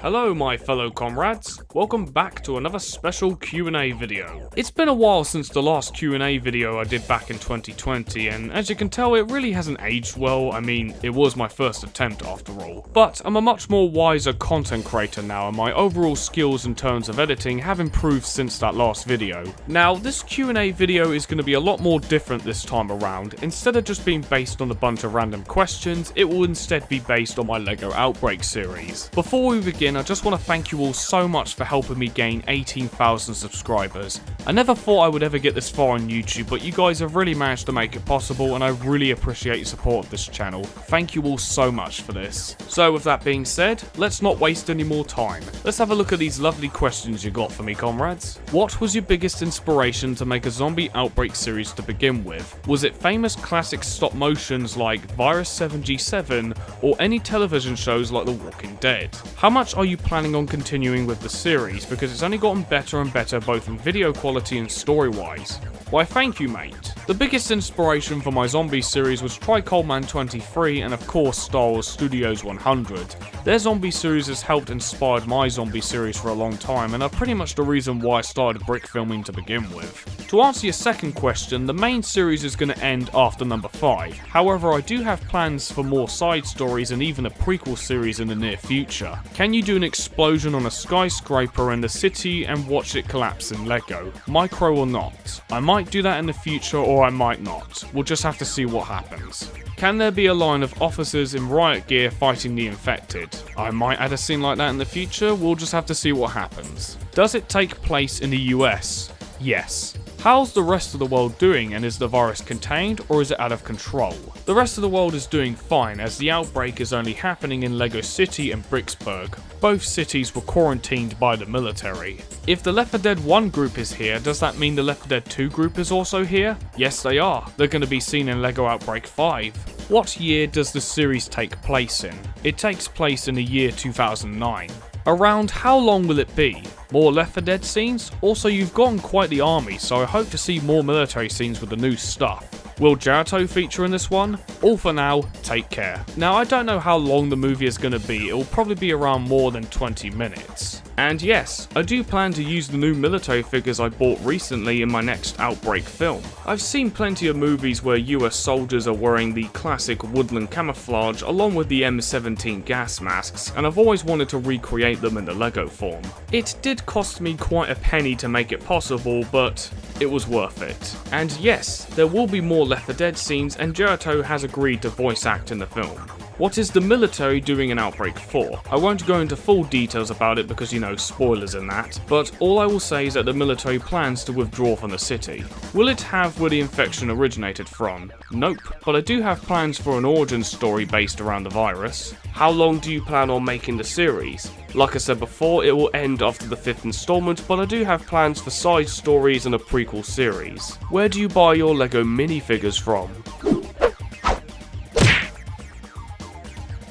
Hello my fellow comrades, welcome back to another special Q&A video. It's been a while since the last Q&A video I did back in 2020 and as you can tell it really hasn't aged well. I mean, it was my first attempt after all. But I'm a much more wiser content creator now and my overall skills in terms of editing have improved since that last video. Now this Q&A video is going to be a lot more different this time around. Instead of just being based on a bunch of random questions, it will instead be based on my LEGO Outbreak series. Before we begin, I just want to thank you all so much for helping me gain 18,000 subscribers. I never thought I would ever get this far on YouTube, but you guys have really managed to make it possible and I really appreciate your support of this channel. Thank you all so much for this. So with that being said, let's not waste any more time. Let's have a look at these lovely questions you got for me, comrades. What was your biggest inspiration to make a zombie outbreak series to begin with? Was it famous classic stop motions like Virus 7G7 or any television shows like The Walking Dead? How much are you planning on continuing with the series, because it's only gotten better and better both in video quality and story wise? Why thank you mate. The biggest inspiration for my zombie series was Coleman 23 and of course Star Wars Studios 100. Their zombie series has helped inspire my zombie series for a long time and are pretty much the reason why I started brick filming to begin with. To answer your second question, the main series is going to end after number 5, however I do have plans for more side stories and even a prequel series in the near future. Can you do an explosion on a skyscraper in the city and watch it collapse in LEGO? Micro or not? I might do that in the future or I might not. We'll just have to see what happens. Can there be a line of officers in riot gear fighting the infected? I might add a scene like that in the future, we'll just have to see what happens. Does it take place in the US? Yes. How's the rest of the world doing, and is the virus contained or is it out of control? The rest of the world is doing fine as the outbreak is only happening in Lego City and Bricksburg. Both cities were quarantined by the military. If the Left 4 Dead 1 group is here, does that mean the Left 4 Dead 2 group is also here? Yes they are. They're going to be seen in LEGO Outbreak 5. What year does the series take place in? It takes place in the year 2009. Around how long will it be? More Left 4 Dead scenes? Also you've gotten quite the army, so I hope to see more military scenes with the new stuff. Will Jericho feature in this one? All for now, take care. Now I don't know how long the movie is going to be, it will probably be around more than 20 minutes. And yes, I do plan to use the new military figures I bought recently in my next Outbreak film. I've seen plenty of movies where US soldiers are wearing the classic woodland camouflage along with the M17 gas masks, and I've always wanted to recreate them in the LEGO form. It did cost me quite a penny to make it possible, but it was worth it. And yes, there will be more Left 4 Dead scenes and Jericho has agreed to voice act in the film. What is the military doing in Outbreak 4? I won't go into full details about it because you know, spoilers and that, but all I will say is that the military plans to withdraw from the city. Will it have where the infection originated from? Nope, but I do have plans for an origin story based around the virus. How long do you plan on making the series? Like I said before, it will end after the 5th installment, but I do have plans for side stories and a prequel series. Where do you buy your LEGO minifigures from?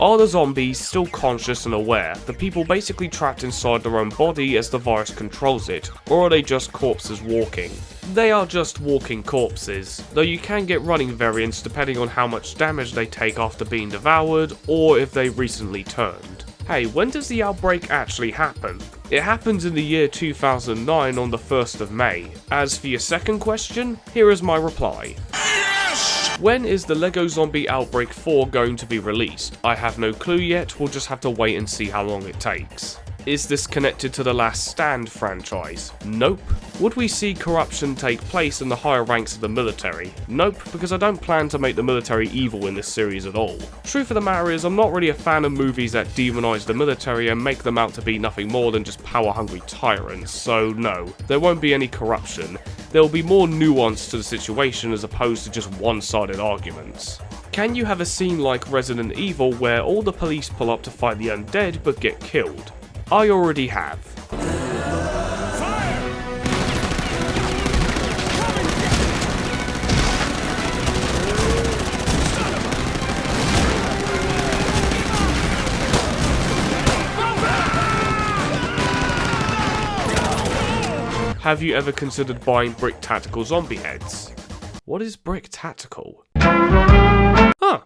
Are the zombies still conscious and aware, the people basically trapped inside their own body as the virus controls it, or are they just corpses walking? They are just walking corpses, though you can get running variants depending on how much damage they take after being devoured, or if they recently turned. Hey, when does the outbreak actually happen? It happens in the year 2009 on the 1st of May. As for your second question, here is my reply. When is the LEGO Zombie Outbreak 4 going to be released? I have no clue yet, we'll just have to wait and see how long it takes. Is this connected to the Last Stand franchise? Nope. Would we see corruption take place in the higher ranks of the military? Nope, because I don't plan to make the military evil in this series at all. Truth of the matter is, I'm not really a fan of movies that demonize the military and make them out to be nothing more than just power-hungry tyrants, so no, there won't be any corruption. There will be more nuance to the situation as opposed to just one-sided arguments. Can you have a scene like Resident Evil where all the police pull up to fight the undead but get killed? I already have. Have you ever considered buying brick tactical zombie heads? What is brick tactical? Huh.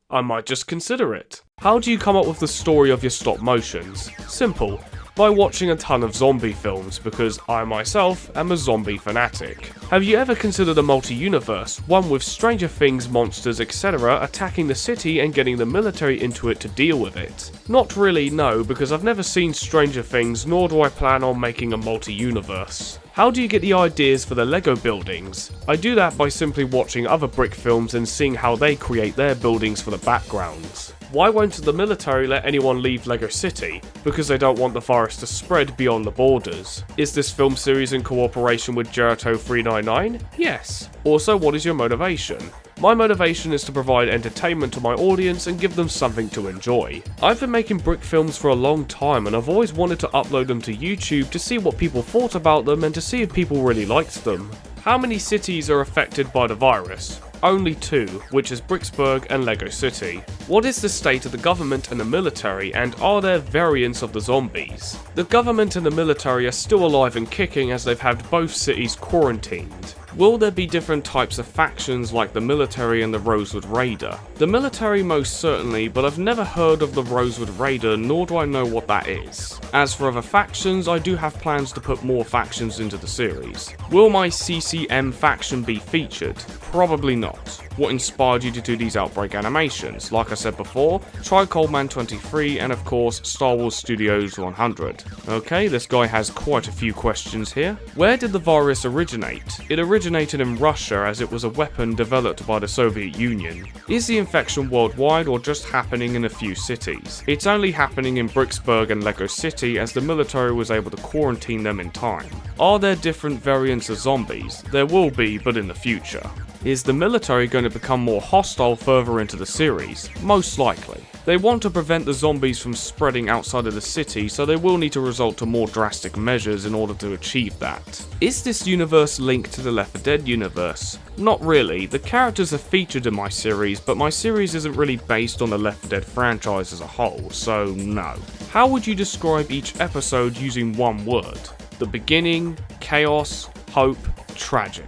I might just consider it. How do you come up with the story of your stop motions? Simple. By watching a ton of zombie films, because I myself am a zombie fanatic. Have you ever considered a multi-universe, one with Stranger Things, monsters, etc. attacking the city and getting the military into it to deal with it? Not really, no, because I've never seen Stranger Things, nor do I plan on making a multi-universe. How do you get the ideas for the Lego buildings? I do that by simply watching other brick films and seeing how they create their buildings for the backgrounds. Why won't the military let anyone leave Lego City? Because they don't want the virus to spread beyond the borders. Is this film series in cooperation with Gelato 399? Yes. Also, what is your motivation? My motivation is to provide entertainment to my audience and give them something to enjoy. I've been making brick films for a long time and I've always wanted to upload them to YouTube to see what people thought about them and to see if people really liked them. How many cities are affected by the virus? Only 2, which is Bricksburg and Lego City. What is the state of the government and the military, and are there variants of the zombies? The government and the military are still alive and kicking as they've had both cities quarantined. Will there be different types of factions like the military and the Rosewood Raider? The military most certainly, but I've never heard of the Rosewood Raider, nor do I know what that is. As for other factions, I do have plans to put more factions into the series. Will my CCM faction be featured? Probably not. What inspired you to do these Outbreak animations? Like I said before, try Coldman 23 and of course Star Wars Studios 100. Okay, this guy has quite a few questions here. Where did the virus originate? It originated in Russia as it was a weapon developed by the Soviet Union. Is the infection worldwide or just happening in a few cities? It's only happening in Bricksburg and Lego City as the military was able to quarantine them in time. Are there different variants of zombies? There will be, but in the future. Is the military going to become more hostile further into the series? Most likely. They want to prevent the zombies from spreading outside of the city, so they will need to resort to more drastic measures in order to achieve that. Is this universe linked to the Left 4 Dead universe? Not really. The characters are featured in my series, but my series isn't really based on the Left 4 Dead franchise as a whole, so no. How would you describe each episode using one word? The beginning, chaos, hope, tragic.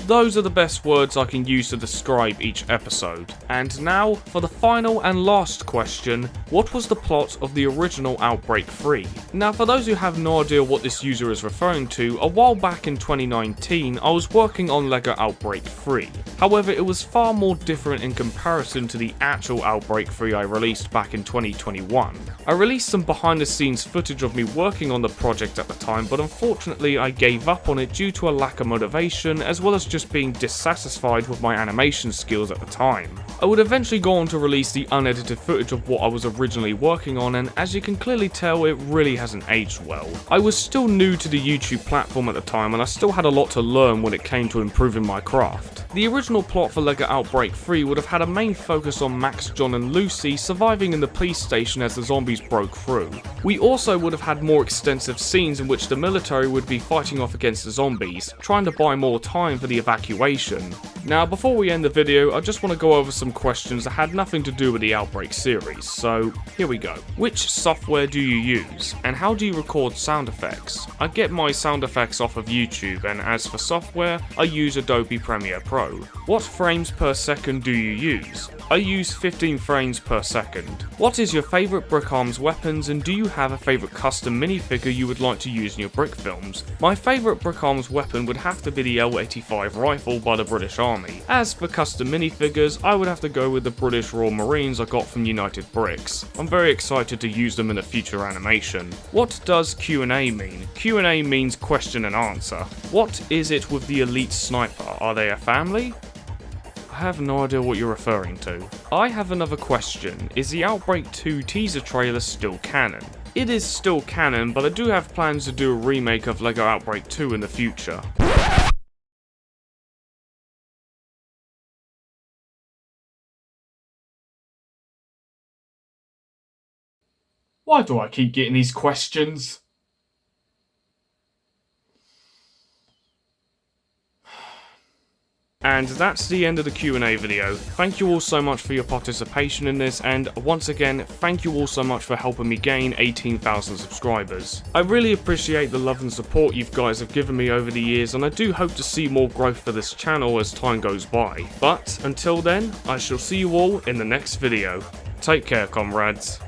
Those are the best words I can use to describe each episode. And now, for the final and last question, what was the plot of the original Outbreak 3? Now, for those who have no idea what this user is referring to, a while back in 2019, I was working on LEGO Outbreak 3. However, it was far more different in comparison to the actual Outbreak 3 I released back in 2021. I released some behind the scenes footage of me working on the project at the time, but unfortunately I gave up on it due to a lack of motivation, as well as just being dissatisfied with my animation skills at the time. I would eventually go on to release the unedited footage of what I was originally working on, and as you can clearly tell, it really hasn't aged well. I was still new to the YouTube platform at the time, and I still had a lot to learn when it came to improving my craft. The original plot for LEGO Outbreak 3 would have had a main focus on Max, John and Lucy surviving in the police station as the zombies broke through. We also would have had more extensive scenes in which the military would be fighting off against the zombies, trying to buy more time for the evacuation. Now, before we end the video, I just want to go over some questions that had nothing to do with the Outbreak series, so here we go. Which software do you use, and how do you record sound effects? I get my sound effects off of YouTube, and as for software, I use Adobe Premiere Pro. What frames per second do you use? I use 15 frames per second. What is your favourite Brick Arms weapons, and do you have a favourite custom minifigure you would like to use in your brick films? My favourite Brick Arms weapon would have to be the L85 rifle by the British Army. As for custom minifigures, I would have to go with the British Royal Marines I got from United Bricks. I'm very excited to use them in a future animation. What does Q&A mean? Q&A means question and answer. What is it with the elite sniper? Are they a family? I have no idea what you're referring to. I have another question. Is the Outbreak 2 teaser trailer still canon? It is still canon, but I do have plans to do a remake of LEGO Outbreak 2 in the future. Why do I keep getting these questions? And that's the end of the Q&A video. Thank you all so much for your participation in this, and once again, thank you all so much for helping me gain 18,000 subscribers. I really appreciate the love and support you guys have given me over the years, and I do hope to see more growth for this channel as time goes by. But until then, I shall see you all in the next video. Take care, comrades.